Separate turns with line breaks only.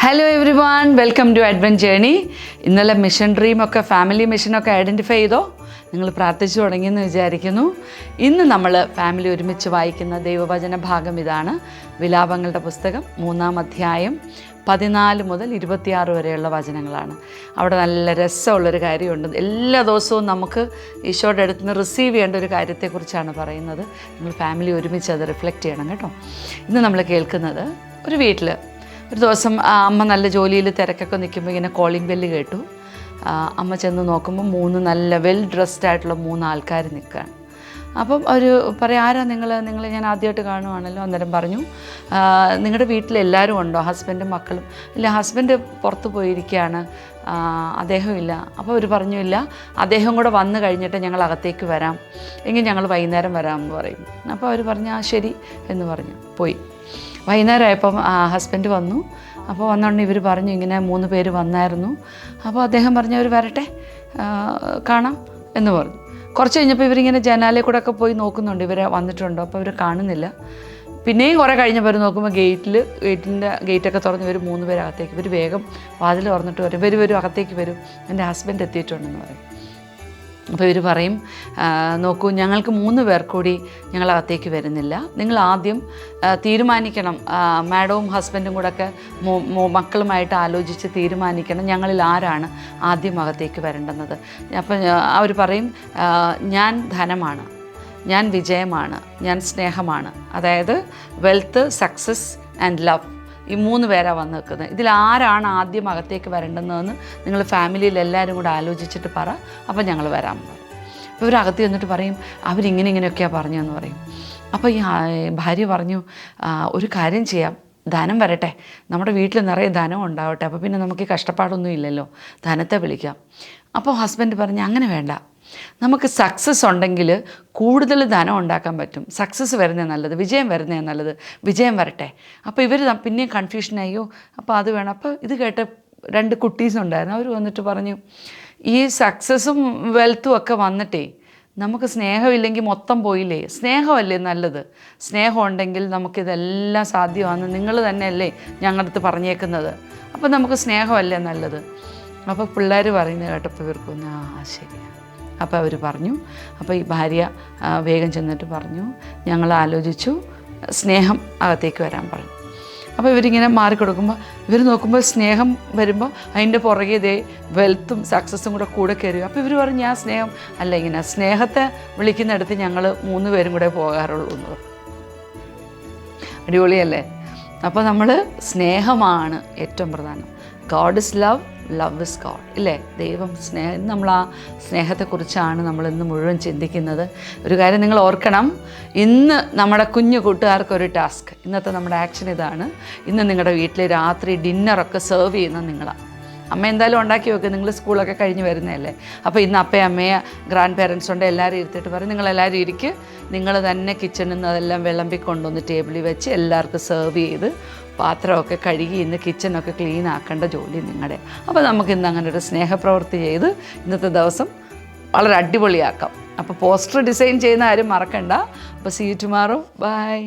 Hello everyone, welcome to adventure journey. ഇന്നലെ mission ഡ്രീമൊക്കെ family മിഷനൊക്കെ ഐഡൻറ്റിഫൈ ചെയ്തോ? നിങ്ങൾ പ്രാർത്ഥിച്ചു തുടങ്ങിയെന്ന് വിചാരിക്കുന്നു. ഇന്ന് നമ്മൾ ഫാമിലി ഒരുമിച്ച് വായിക്കുന്ന ദൈവവചന ഭാഗം ഇതാണ്. വിലാപങ്ങളുടെ പുസ്തകം 3-ാം അധ്യായം 14 മുതൽ 26 വരെയുള്ള വചനങ്ങളാണ്. അവിടെ നല്ല രസമുള്ളൊരു കാര്യമുണ്ട്. എല്ലാ ദിവസവും നമുക്ക് ഈശോയുടെ അടുത്ത് നിന്ന് റിസീവ് ചെയ്യേണ്ട ഒരു കാര്യത്തെക്കുറിച്ചാണ് പറയുന്നത്. നിങ്ങൾ ഫാമിലി ഒരുമിച്ച് അത് റിഫ്ലക്റ്റ് ചെയ്യണം കേട്ടോ. ഇന്ന് നമ്മൾ കേൾക്കുന്നത്, ഒരു വീട്ടിൽ ഒരു ദിവസം അമ്മ നല്ല ജോലിയിൽ തിരക്കൊക്കെ നിൽക്കുമ്പോൾ ഇങ്ങനെ കോളിംഗ് ബെല്ല് കേട്ടു. അമ്മ ചെന്ന് നോക്കുമ്പോൾ 3 നല്ല വെൽ ഡ്രസ്ഡ് ആയിട്ടുള്ള 3 ആൾക്കാർ നിൽക്കുകയാണ്. അപ്പം അവർ പറയും, ആരാ നിങ്ങൾ ഞാൻ ആദ്യമായിട്ട് കാണുവാണല്ലോ. അന്നേരം പറഞ്ഞു, നിങ്ങളുടെ വീട്ടിൽ എല്ലാവരും ഉണ്ടോ? ഹസ്ബൻഡും മക്കളും? ഇല്ല, ഹസ്ബൻഡ് പുറത്ത് പോയിരിക്കുകയാണ്, അദ്ദേഹം ഇല്ല. അപ്പോൾ അവർ പറഞ്ഞു, ഇല്ല, അദ്ദേഹം കൂടെ വന്നു കഴിഞ്ഞിട്ട് ഞങ്ങൾ അകത്തേക്ക് വരാം, എങ്കിൽ ഞങ്ങൾ വൈകുന്നേരം വരാമെന്ന് പറയും. അപ്പോൾ അവർ പറഞ്ഞു, ആ ശരി എന്ന് പറഞ്ഞു പോയി. വൈകുന്നേരം ആയപ്പം ഹസ്ബൻഡ് വന്നു. അപ്പോൾ വന്നോണ്ട് ഇവർ പറഞ്ഞു, ഇങ്ങനെ 3 പേര് വന്നായിരുന്നു. അപ്പോൾ അദ്ദേഹം പറഞ്ഞു, അവർ വരട്ടെ, കാണാം എന്ന് പറഞ്ഞു. കുറച്ച് കഴിഞ്ഞപ്പോൾ ഇവരിങ്ങനെ ജനാലയിൽ കൂടെ ഒക്കെ പോയി നോക്കുന്നുണ്ട്, ഇവരെ വന്നിട്ടുണ്ടോ. അപ്പോൾ അവർ കാണുന്നില്ല. പിന്നെയും കുറേ കഴിഞ്ഞപ്പോൾ നോക്കുമ്പോൾ ഗേറ്റൊക്കെ തുറന്ന് ഇവർ 3 പേര് അകത്തേക്ക്. ഇവർ വേഗം വാതിൽ തുറന്നിട്ട് വരും, വരും അകത്തേക്ക് വരും, എൻ്റെ ഹസ്ബൻഡ് എത്തിയിട്ടുണ്ടെന്ന് പറയും. അപ്പോൾ ഇവർ പറയും, നോക്കൂ, ഞങ്ങൾക്ക് 3 പേർ കൂടി ഞങ്ങളകത്തേക്ക് വരുന്നില്ല. നിങ്ങൾ ആദ്യം തീരുമാനിക്കണം, മാഡവും ഹസ്ബൻഡും കൂടെ ഒക്കെ മക്കളുമായിട്ട് ആലോചിച്ച് തീരുമാനിക്കണം ഞങ്ങളിൽ ആരാണ് ആദ്യം അകത്തേക്ക് വരേണ്ടുന്നത്. അപ്പം അവർ പറയും, ഞാൻ ധനമാണ്, ഞാൻ വിജയമാണ്, ഞാൻ സ്നേഹമാണ്. അതായത് വെൽത്ത്, സക്സസ് ആൻഡ് ലവ്, ഈ 3 പേരാണ് വന്ന് നിൽക്കുന്നത്. ഇതിലാരാണ് ആദ്യം അകത്തേക്ക് വരേണ്ടതെന്ന് നിങ്ങൾ ഫാമിലിയിൽ എല്ലാവരും കൂടെ ആലോചിച്ചിട്ട് പറ, അപ്പം ഞങ്ങൾ വരാൻ പറയും. അപ്പോൾ ഇവരകത്ത് ചെന്നിട്ട് പറയും, അവരിങ്ങനെയൊക്കെയാണ് പറഞ്ഞതെന്ന് പറയും. അപ്പോൾ ഈ ഭാര്യ പറഞ്ഞു, ഒരു കാര്യം ചെയ്യാം, ധനം വരട്ടെ, നമ്മുടെ വീട്ടിൽ നിറയെ ധനം ഉണ്ടാവട്ടെ, അപ്പോൾ പിന്നെ നമുക്ക് ഈ കഷ്ടപ്പാടൊന്നും ഇല്ലല്ലോ, ധനത്തെ വിളിക്കാം. അപ്പോൾ ഹസ്ബൻഡ് പറഞ്ഞു, അങ്ങനെ വേണ്ട, നമുക്ക് സക്സസ് ഉണ്ടെങ്കിൽ കൂടുതൽ ധനം ഉണ്ടാക്കാൻ പറ്റും. സക്സസ് വരുന്നേ നല്ലത്, വിജയം വരുന്നേ നല്ലത്, വിജയം വരട്ടെ. അപ്പോൾ ഇവർ പിന്നെയും കൺഫ്യൂഷനായോ, അപ്പോൾ അത് വേണം. അപ്പോൾ ഇത് കേട്ട് 2 കുട്ടീസ് ഉണ്ടായിരുന്നു. അവർ വന്നിട്ട് പറഞ്ഞു, ഈ സക്സസും വെൽത്തും ഒക്കെ വന്നിട്ടേ നമുക്ക് സ്നേഹമില്ലെങ്കിൽ മൊത്തം പോയില്ലേ, സ്നേഹമല്ലേ നല്ലത്, സ്നേഹം ഉണ്ടെങ്കിൽ നമുക്കിതെല്ലാം സാധ്യമാണെന്ന് നിങ്ങൾ തന്നെയല്ലേ ഞങ്ങളുടെ അടുത്ത് പറഞ്ഞേക്കുന്നത്, അപ്പോൾ നമുക്ക് സ്നേഹമല്ലേ നല്ലത്. അപ്പോൾ പിള്ളേർ പറയുന്നത് കേട്ടപ്പോൾ ഇവർക്കൊന്ന് ശരിയാണ്. അപ്പോൾ അവർ പറഞ്ഞു. അപ്പോൾ ഈ ഭാര്യ വേഗം ചെന്നിട്ട് പറഞ്ഞു, ഞങ്ങൾ ആലോചിച്ചു, സ്നേഹം അകത്തേക്ക് വരാൻ പറഞ്ഞു. അപ്പോൾ ഇവരിങ്ങനെ മാറിക്കൊടുക്കുമ്പോൾ ഇവർ നോക്കുമ്പോൾ സ്നേഹം വരുമ്പോൾ അതിൻ്റെ പുറകെ ഇതേ വെൽത്തും സക്സസ്സും കൂടെ കയറി. അപ്പോൾ ഇവർ പറഞ്ഞു, ഞാൻ സ്നേഹം അല്ല, ഇങ്ങനെ സ്നേഹത്തെ വിളിക്കുന്നിടത്ത് ഞങ്ങൾ 3 പേരും കൂടെ പോകാറുള്ളൂ എന്ന് പറഞ്ഞു. അടിപൊളിയല്ലേ? അപ്പോൾ നമ്മൾ സ്നേഹമാണ് ഏറ്റവും പ്രധാനം. God is love, love is God, ഇല്ലേ? ദൈവം സ്നേഹം. നമ്മൾ ആ സ്നേഹത്തെക്കുറിച്ചാണ് നമ്മളിന്ന് മുഴുവൻ ചിന്തിക്കുന്നത്. ഒരു കാര്യം നിങ്ങൾ ഓർക്കണം, ഇന്ന് നമ്മുടെ കുഞ്ഞു കൂട്ടുകാർക്കൊരു ടാസ്ക്, ഇന്നത്തെ നമ്മുടെ ആക്ഷൻ ഇതാണ്. ഇന്ന് നിങ്ങളുടെ വീട്ടിൽ രാത്രി ഡിന്നറൊക്കെ സെർവ് ചെയ്യുന്നത് നിങ്ങളാണ്. അമ്മ എന്തായാലും ഉണ്ടാക്കി വെക്കുക, നിങ്ങൾ സ്കൂളൊക്കെ കഴിഞ്ഞ് വരുന്നതല്ലേ. അപ്പോൾ ഇന്ന് അമ്മയെ ഗ്രാൻഡ് പേരൻസ് ഉണ്ട്, എല്ലാവരും ഇരുത്തിയിട്ട് പറയും, നിങ്ങളെല്ലാവരും ഇരിക്കുക, നിങ്ങൾ തന്നെ കിച്ചണിൽ നിന്ന് അതെല്ലാം വിളമ്പിക്കൊണ്ടുവന്ന് ടേബിളിൽ വെച്ച് എല്ലാവർക്കും സെർവ് ചെയ്ത് പാത്രമൊക്കെ കഴുകി ഇന്ന് കിച്ചണൊക്കെ ക്ലീൻ ആക്കേണ്ട ജോലി നിങ്ങളുടെ. അപ്പോൾ നമുക്കിന്ന് അങ്ങനെ ഒരു സ്നേഹപ്രവൃത്തി ചെയ്ത് ഇന്നത്തെ ദിവസം വളരെ അടിപൊളിയാക്കാം. അപ്പോൾ പോസ്റ്റർ ഡിസൈൻ ചെയ്യുന്ന ആരും മറക്കണ്ട. അപ്പോൾ സീ യു ടുമാറോ, ബൈ.